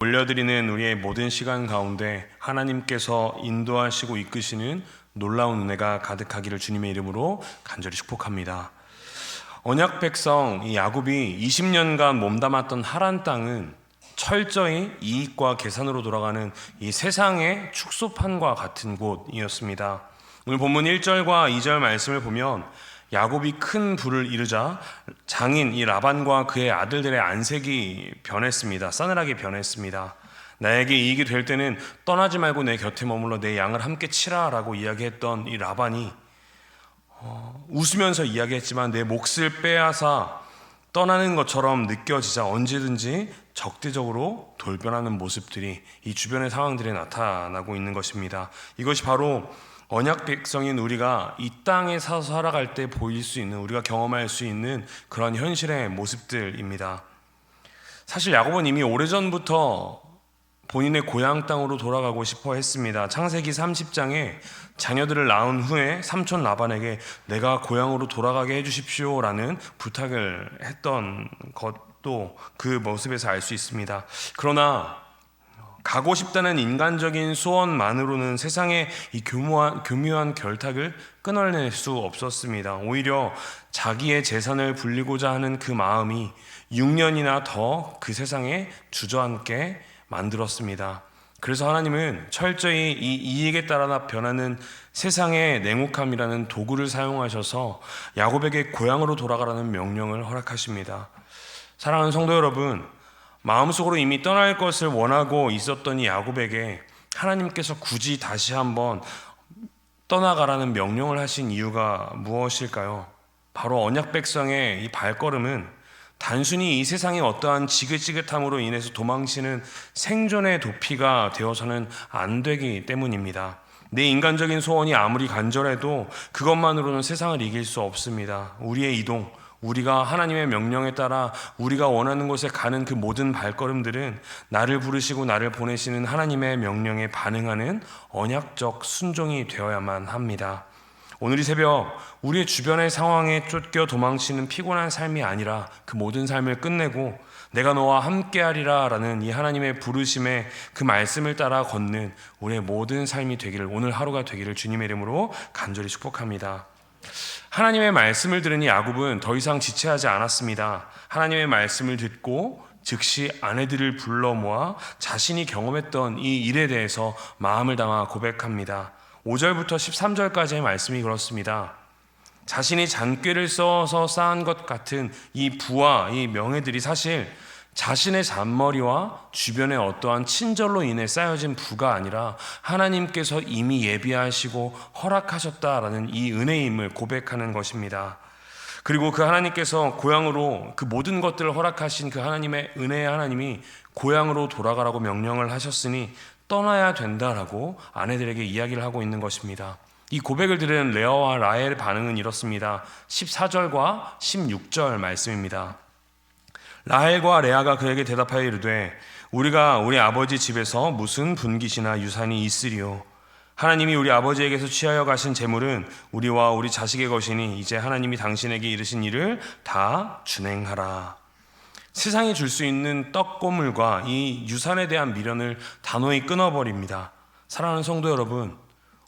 올려드리는 우리의 모든 시간 가운데 하나님께서 인도하시고 이끄시는 놀라운 은혜가 가득하기를 주님의 이름으로 간절히 축복합니다. 언약 백성 이 야곱이 20년간 몸담았던 하란 땅은 철저히 이익과 계산으로 돌아가는 이 세상의 축소판과 같은 곳이었습니다. 오늘 본문 1절과 2절 말씀을 보면 야곱이 큰 부를 이루자 장인 이 라반과 그의 아들들의 안색이 변했습니다. 싸늘하게 변했습니다. 나에게 이익이 될 때는 떠나지 말고 내 곁에 머물러 내 양을 함께 치라 라고 이야기했던 이 라반이 웃으면서 이야기했지만 내 몫을 빼앗아 떠나는 것처럼 느껴지자 언제든지 적대적으로 돌변하는 모습들이 이 주변의 상황들에 나타나고 있는 것입니다. 이것이 바로 언약 백성인 우리가 이 땅에 사서 살아갈 때 보일 수 있는, 우리가 경험할 수 있는 그런 현실의 모습들입니다. 사실 야곱은 이미 오래전부터 본인의 고향 땅으로 돌아가고 싶어 했습니다. 창세기 30장에 자녀들을 낳은 후에 삼촌 라반에게 내가 고향으로 돌아가게 해주십시오 라는 부탁을 했던 것도 그 모습에서 알 수 있습니다. 그러나 가고 싶다는 인간적인 소원만으로는 세상의 이 교묘한 결탁을 끊어낼 수 없었습니다. 오히려 자기의 재산을 불리고자 하는 그 마음이 6년이나 더 그 세상에 주저앉게 만들었습니다. 그래서 하나님은 철저히 이 이익에 따라 변하는 세상의 냉혹함이라는 도구를 사용하셔서 야곱에게 고향으로 돌아가라는 명령을 허락하십니다. 사랑하는 성도 여러분, 마음속으로 이미 떠날 것을 원하고 있었던 이 야곱에게 하나님께서 굳이 다시 한번 떠나가라는 명령을 하신 이유가 무엇일까요? 바로 언약 백성의 이 발걸음은 단순히 이 세상의 어떠한 지긋지긋함으로 인해서 도망치는 생존의 도피가 되어서는 안 되기 때문입니다. 내 인간적인 소원이 아무리 간절해도 그것만으로는 세상을 이길 수 없습니다. 우리의 이동, 우리가 하나님의 명령에 따라 우리가 원하는 곳에 가는 그 모든 발걸음들은 나를 부르시고 나를 보내시는 하나님의 명령에 반응하는 언약적 순종이 되어야만 합니다. 오늘 이 새벽 우리의 주변의 상황에 쫓겨 도망치는 피곤한 삶이 아니라 그 모든 삶을 끝내고 내가 너와 함께하리라 라는 이 하나님의 부르심의 그 말씀을 따라 걷는 우리의 모든 삶이 되기를, 오늘 하루가 되기를 주님의 이름으로 간절히 축복합니다. 하나님의 말씀을 들으니 야곱은 더 이상 지체하지 않았습니다. 하나님의 말씀을 듣고 즉시 아내들을 불러 모아 자신이 경험했던 이 일에 대해서 마음을 담아 고백합니다. 5절부터 13절까지의 말씀이 그렇습니다. 자신이 잔꾀를 써서 쌓은 것 같은 이 부와 이 명예들이 사실 자신의 잔머리와 주변의 어떠한 친절로 인해 쌓여진 부가 아니라 하나님께서 이미 예비하시고 허락하셨다라는 이 은혜임을 고백하는 것입니다. 그리고 그 하나님께서 고향으로 그 모든 것들을 허락하신 그 하나님의 은혜의 하나님이 고향으로 돌아가라고 명령을 하셨으니 떠나야 된다라고 아내들에게 이야기를 하고 있는 것입니다. 이 고백을 들은 레아와 라헬의 반응은 이렇습니다. 14절과 16절 말씀입니다. 라헬과 레아가 그에게 대답하여 이르되 우리가 우리 아버지 집에서 무슨 분깃이나 유산이 있으리요. 하나님이 우리 아버지에게서 취하여 가신 재물은 우리와 우리 자식의 것이니 이제 하나님이 당신에게 이르신 일을 다 준행하라. 세상이 줄 수 있는 떡고물과 이 유산에 대한 미련을 단호히 끊어버립니다. 사랑하는 성도 여러분,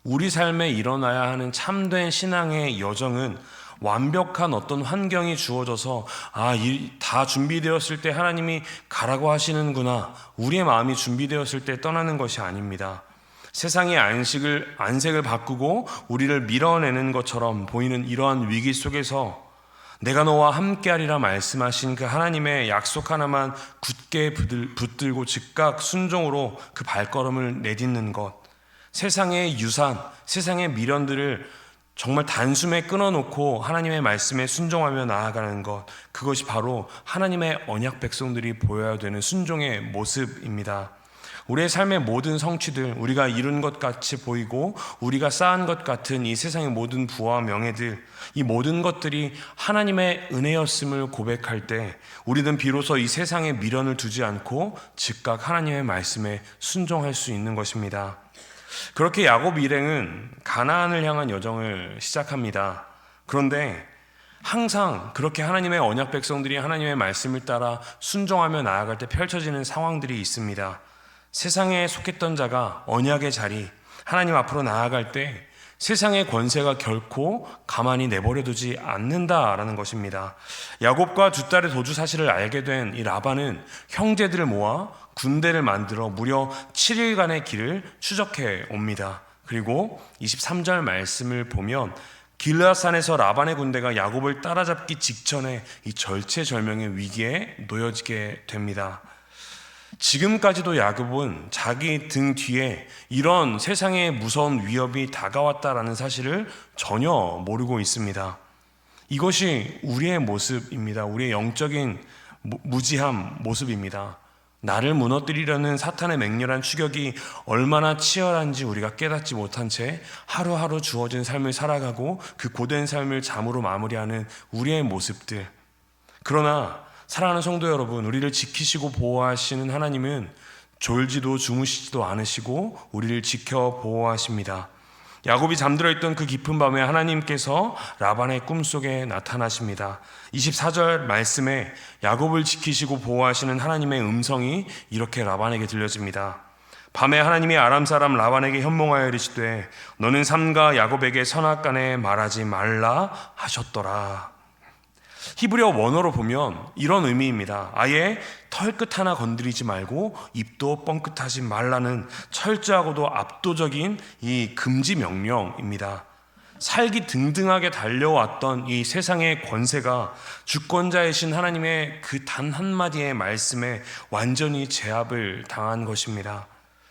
우리 삶에 일어나야 하는 참된 신앙의 여정은 완벽한 어떤 환경이 주어져서 다 준비되었을 때 하나님이 가라고 하시는구나, 우리의 마음이 준비되었을 때 떠나는 것이 아닙니다. 세상의 안색을 바꾸고 우리를 밀어내는 것처럼 보이는 이러한 위기 속에서 내가 너와 함께하리라 말씀하신 그 하나님의 약속 하나만 굳게 붙들고 즉각 순종으로 그 발걸음을 내딛는 것, 세상의 유산, 세상의 미련들을 정말 단숨에 끊어놓고 하나님의 말씀에 순종하며 나아가는 것, 그것이 바로 하나님의 언약 백성들이 보여야 되는 순종의 모습입니다. 우리의 삶의 모든 성취들, 우리가 이룬 것 같이 보이고 우리가 쌓은 것 같은 이 세상의 모든 부와 명예들, 이 모든 것들이 하나님의 은혜였음을 고백할 때 우리는 비로소 이 세상에 미련을 두지 않고 즉각 하나님의 말씀에 순종할 수 있는 것입니다. 그렇게 야곱 일행은 가나안을 향한 여정을 시작합니다. 그런데 항상 그렇게 하나님의 언약 백성들이 하나님의 말씀을 따라 순종하며 나아갈 때 펼쳐지는 상황들이 있습니다. 세상에 속했던 자가 언약의 자리, 하나님 앞으로 나아갈 때 세상의 권세가 결코 가만히 내버려두지 않는다라는 것입니다. 야곱과 두 딸의 도주 사실을 알게 된 이 라반은 형제들을 모아 군대를 만들어 무려 7일간의 길을 추적해 옵니다. 그리고 23절 말씀을 보면 길르앗산에서 라반의 군대가 야곱을 따라잡기 직전에 이 절체절명의 위기에 놓여지게 됩니다. 지금까지도 야곱은 자기 등 뒤에 이런 세상의 무서운 위협이 다가왔다라는 사실을 전혀 모르고 있습니다. 이것이 우리의 모습입니다. 우리의 영적인 무지함 모습입니다. 나를 무너뜨리려는 사탄의 맹렬한 추격이 얼마나 치열한지 우리가 깨닫지 못한 채 하루하루 주어진 삶을 살아가고 그 고된 삶을 잠으로 마무리하는 우리의 모습들. 그러나 사랑하는 성도 여러분, 우리를 지키시고 보호하시는 하나님은 졸지도 주무시지도 않으시고 우리를 지켜 보호하십니다. 야곱이 잠들어 있던 그 깊은 밤에 하나님께서 라반의 꿈속에 나타나십니다. 24절 말씀에 야곱을 지키시고 보호하시는 하나님의 음성이 이렇게 라반에게 들려집니다. 밤에 하나님이 아람 사람 라반에게 현몽하여 이르시되 너는 삼가 야곱에게 선악간에 말하지 말라 하셨더라. 히브리어 원어로 보면 이런 의미입니다. 아예 털끝 하나 건드리지 말고 입도 뻥끗하지 말라는 철저하고도 압도적인 이 금지 명령입니다. 살기 등등하게 달려왔던 이 세상의 권세가 주권자이신 하나님의 그 단 한마디의 말씀에 완전히 제압을 당한 것입니다.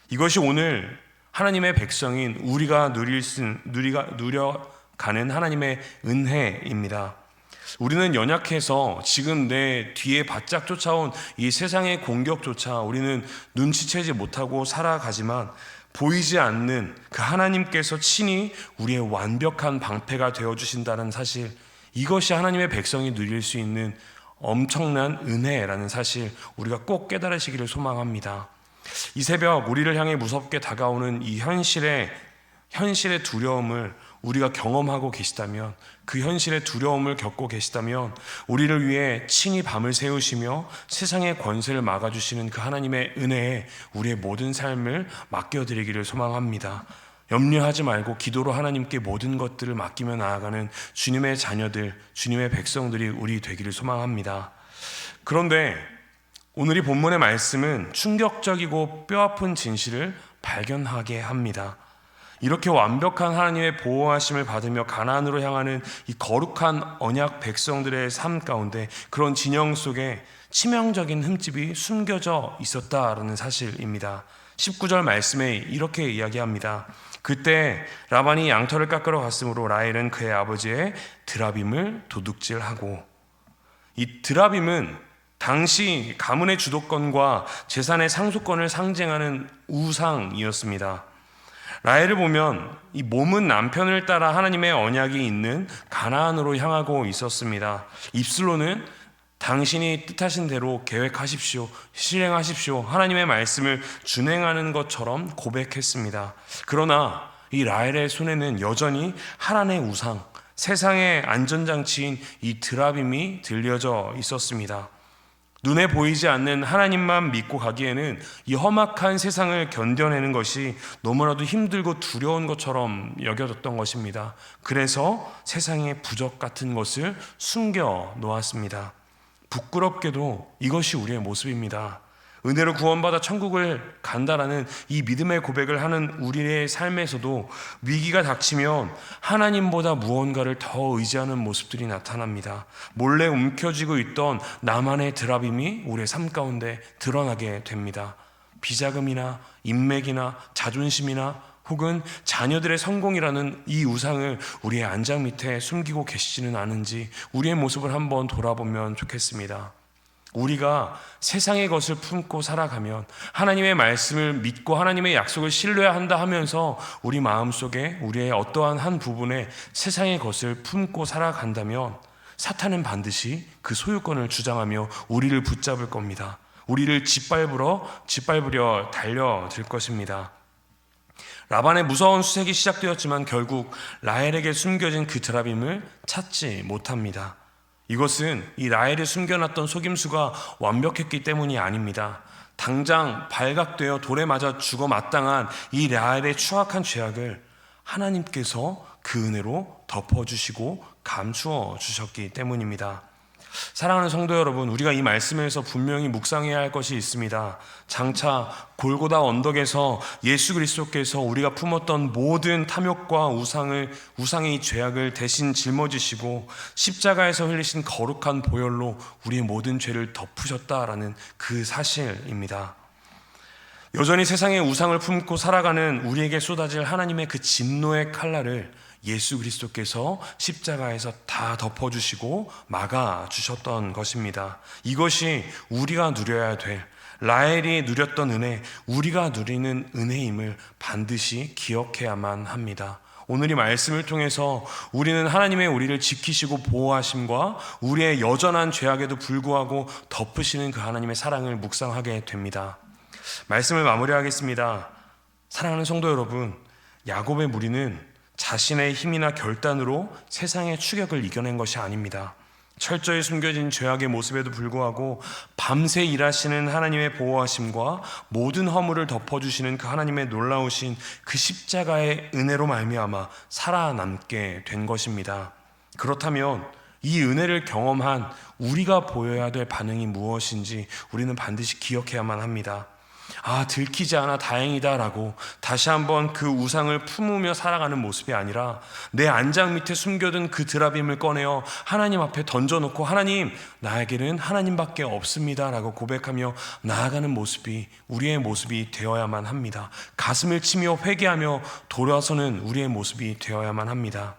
이것이 오늘 하나님의 백성인 우리가 누려가는 하나님의 은혜입니다. 우리는 연약해서 지금 내 뒤에 바짝 쫓아온 이 세상의 공격조차 우리는 눈치채지 못하고 살아가지만 보이지 않는 그 하나님께서 친히 우리의 완벽한 방패가 되어주신다는 사실, 이것이 하나님의 백성이 누릴 수 있는 엄청난 은혜라는 사실 우리가 꼭 깨달으시기를 소망합니다. 이 새벽 우리를 향해 무섭게 다가오는 이 현실의 두려움을 우리가 경험하고 계시다면, 그 현실의 두려움을 겪고 계시다면 우리를 위해 친히 밤을 새우시며 세상의 권세를 막아주시는 그 하나님의 은혜에 우리의 모든 삶을 맡겨드리기를 소망합니다. 염려하지 말고 기도로 하나님께 모든 것들을 맡기며 나아가는 주님의 자녀들, 주님의 백성들이 우리 되기를 소망합니다. 그런데 오늘 이 본문의 말씀은 충격적이고 뼈아픈 진실을 발견하게 합니다. 이렇게 완벽한 하나님의 보호하심을 받으며 가나안으로 향하는 이 거룩한 언약 백성들의 삶 가운데 그런 진영 속에 치명적인 흠집이 숨겨져 있었다라는 사실입니다. 19절 말씀에 이렇게 이야기합니다. 그때 라반이 양털을 깎으러 갔으므로 라헬은 그의 아버지의 드라빔을 도둑질하고, 이 드라빔은 당시 가문의 주도권과 재산의 상속권을 상징하는 우상이었습니다. 라헬을 보면 이 몸은 남편을 따라 하나님의 언약이 있는 가나안으로 향하고 있었습니다. 입술로는 당신이 뜻하신 대로 계획하십시오, 실행하십시오, 하나님의 말씀을 준행하는 것처럼 고백했습니다. 그러나 이 라헬의 손에는 여전히 하란의 우상, 세상의 안전장치인 이 드라빔이 들려져 있었습니다. 눈에 보이지 않는 하나님만 믿고 가기에는 이 험악한 세상을 견뎌내는 것이 너무나도 힘들고 두려운 것처럼 여겨졌던 것입니다. 그래서 세상의 부적 같은 것을 숨겨 놓았습니다. 부끄럽게도 이것이 우리의 모습입니다. 은혜로 구원받아 천국을 간다라는 이 믿음의 고백을 하는 우리의 삶에서도 위기가 닥치면 하나님보다 무언가를 더 의지하는 모습들이 나타납니다. 몰래 움켜쥐고 있던 나만의 드라빔이 우리의 삶 가운데 드러나게 됩니다. 비자금이나 인맥이나 자존심이나 혹은 자녀들의 성공이라는 이 우상을 우리의 안장 밑에 숨기고 계시지는 않은지 우리의 모습을 한번 돌아보면 좋겠습니다. 우리가 세상의 것을 품고 살아가면, 하나님의 말씀을 믿고 하나님의 약속을 신뢰한다 하면서 우리 마음속에 우리의 어떠한 한 부분에 세상의 것을 품고 살아간다면 사탄은 반드시 그 소유권을 주장하며 우리를 붙잡을 겁니다. 우리를 짓밟으려 달려들 것입니다. 라반의 무서운 수색이 시작되었지만 결국 라헬에게 숨겨진 그 드라빔을 찾지 못합니다. 이것은 이 라헬이 숨겨놨던 속임수가 완벽했기 때문이 아닙니다. 당장 발각되어 돌에 맞아 죽어 마땅한 이 라헬의 추악한 죄악을 하나님께서 그 은혜로 덮어주시고 감추어 주셨기 때문입니다. 사랑하는 성도 여러분, 우리가 이 말씀에서 분명히 묵상해야 할 것이 있습니다. 장차 골고다 언덕에서 예수 그리스도께서 우리가 품었던 모든 탐욕과 우상의 이 죄악을 대신 짊어지시고 십자가에서 흘리신 거룩한 보혈로 우리의 모든 죄를 덮으셨다라는 그 사실입니다. 여전히 세상의 우상을 품고 살아가는 우리에게 쏟아질 하나님의 그 진노의 칼날을 예수 그리스도께서 십자가에서 다 덮어주시고 막아주셨던 것입니다. 이것이 우리가 누려야 될, 라헬이 누렸던 은혜, 우리가 누리는 은혜임을 반드시 기억해야만 합니다. 오늘 이 말씀을 통해서 우리는 하나님의 우리를 지키시고 보호하심과 우리의 여전한 죄악에도 불구하고 덮으시는 그 하나님의 사랑을 묵상하게 됩니다. 말씀을 마무리하겠습니다. 사랑하는 성도 여러분, 야곱의 무리는 자신의 힘이나 결단으로 세상의 추격을 이겨낸 것이 아닙니다. 철저히 숨겨진 죄악의 모습에도 불구하고 밤새 일하시는 하나님의 보호하심과 모든 허물을 덮어주시는 그 하나님의 놀라우신 그 십자가의 은혜로 말미암아 살아남게 된 것입니다. 그렇다면 이 은혜를 경험한 우리가 보여야 될 반응이 무엇인지 우리는 반드시 기억해야만 합니다. 들키지 않아 다행이다라고 다시 한번 그 우상을 품으며 살아가는 모습이 아니라 내 안장 밑에 숨겨둔 그 드라빔을 꺼내어 하나님 앞에 던져놓고 하나님, 나에게는 하나님밖에 없습니다라고 고백하며 나아가는 모습이 우리의 모습이 되어야만 합니다. 가슴을 치며 회개하며 돌아서는 우리의 모습이 되어야만 합니다.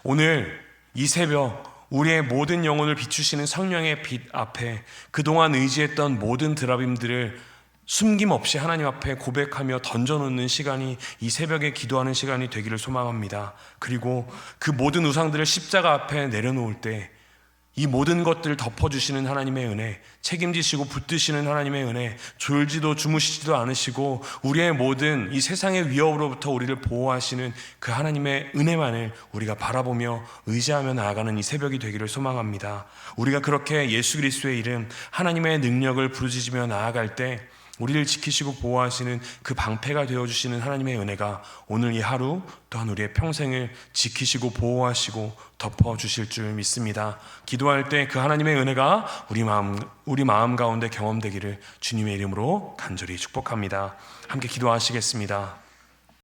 오늘 이 새벽 우리의 모든 영혼을 비추시는 성령의 빛 앞에 그동안 의지했던 모든 드라빔들을 숨김없이 하나님 앞에 고백하며 던져놓는 시간이 이 새벽에 기도하는 시간이 되기를 소망합니다. 그리고 그 모든 우상들을 십자가 앞에 내려놓을 때 이 모든 것들을 덮어주시는 하나님의 은혜, 책임지시고 붙드시는 하나님의 은혜, 졸지도 주무시지도 않으시고 우리의 모든 이 세상의 위협으로부터 우리를 보호하시는 그 하나님의 은혜만을 우리가 바라보며 의지하며 나아가는 이 새벽이 되기를 소망합니다. 우리가 그렇게 예수 그리스도의 이름, 하나님의 능력을 부르짖으며 나아갈 때 우리를 지키시고 보호하시는 그 방패가 되어주시는 하나님의 은혜가 오늘 이 하루 또한 우리의 평생을 지키시고 보호하시고 덮어주실 줄 믿습니다. 기도할 때 그 하나님의 은혜가 우리 마음 가운데 경험되기를 주님의 이름으로 간절히 축복합니다. 함께 기도하시겠습니다.